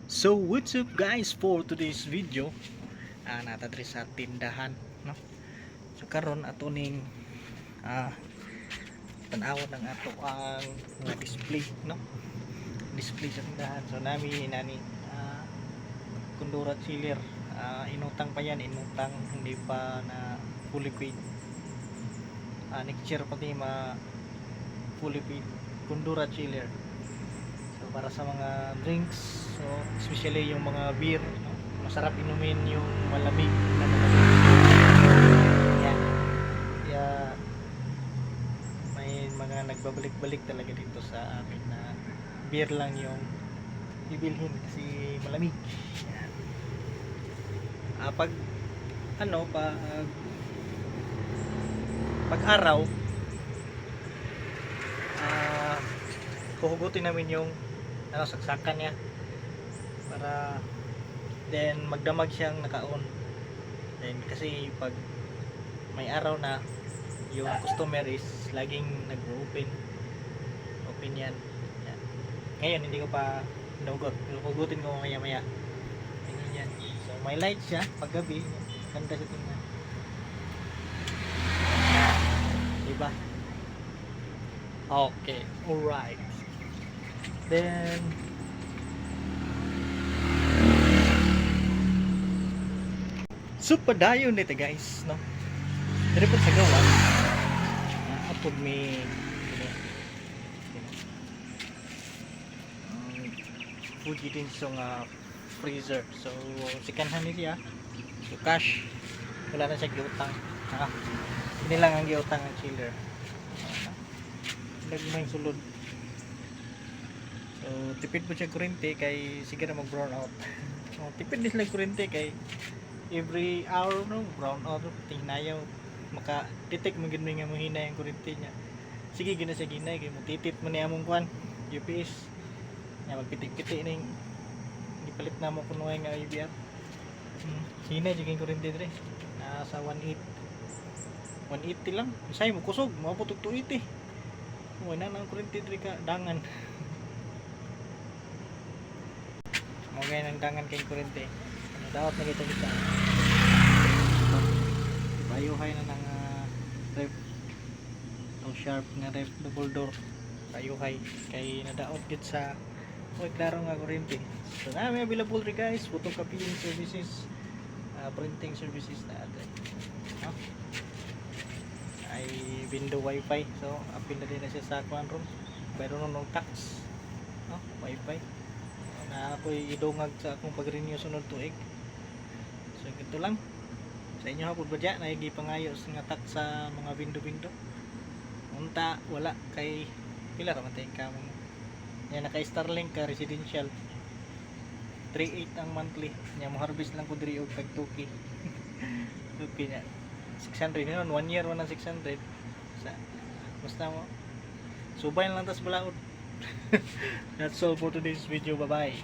So what's up guys for today's video? Natadri sa tindahan, no? So karon ato ning ah tan-awon ng ato ang mga display, no? Display sa tindahan. So nami nani Kundura chiller. Inutang pa yan, inutang hindi pa na fully paid. Next year pati fully paid Kundura chiller. So para sa mga drinks, so especially yung mga beer, no? Masarap inumin yung malamig na malamig. Yan. Kaya may mga nagbabalik-balik talaga dito sa amin na beer lang yung bibilhin kasi malamig. Yan. Pag ano pag araw, huhugutin namin yung saksakan niya para then magdamag siyang naka-on. Then kasi pag may araw na, yung customer is laging nag-open yan. Yan. Ngayon hindi ko pa hinugot, hugutin ko maya maya. Yan. So may light siya pag gabi, ganda siya tingnan, diba? Okay, alright. Then super dayon nito guys, no? Dari po sa gawa apod may Fuji din sa freezer. So sikanhan niya. So cash, wala na siya giutang. Hindi lang ang giutang ang chiller. Nagmay sulod. So tipid po siya kuryente kay sige na mag brown out. So tipid din sila kuryente kay every hour no brown out, tingnayaw maka-detect mo gid nga mahina yung kuryente niya. Sige gina siya ginay kay mo titit mo ni among kwan UPS. Nya magpitik-pitik ning gipalit na mo kuno nga IBR. Hina jud yung kuryente dire. Nasa 180 lang. Say mo kusog, maabot og 280. Wala nang kuryente dire ka dangan. Mo gay nang dangan kay kuryente. Dapat na kita kita. Bayuhay na ng ref. Ang sharp nga ref double door. Bayuhay kay nadaot gid sa klaro nga kuryente. So na may available ri guys, photocopying services, printing services na atin. No? Ay window wifi. So apil na din na siya sa kwan room. Bayron ng tax. No? Wifi. Na ako'y idungag sa akong pag-renew sunod tuig. So ito lang sa inyo hapon ba dyan, naigi pangayo nga tak sa mga window unta wala kay pila ra man tayong kamong yan, naka Starlink ka residential 3.8 ang monthly nya mo harvest lang ko diri og tag 2K 2K nya 600 yun 1 year man ang 600 sa basta mo subay lang tas balaod. That's all for today's video, bye bye.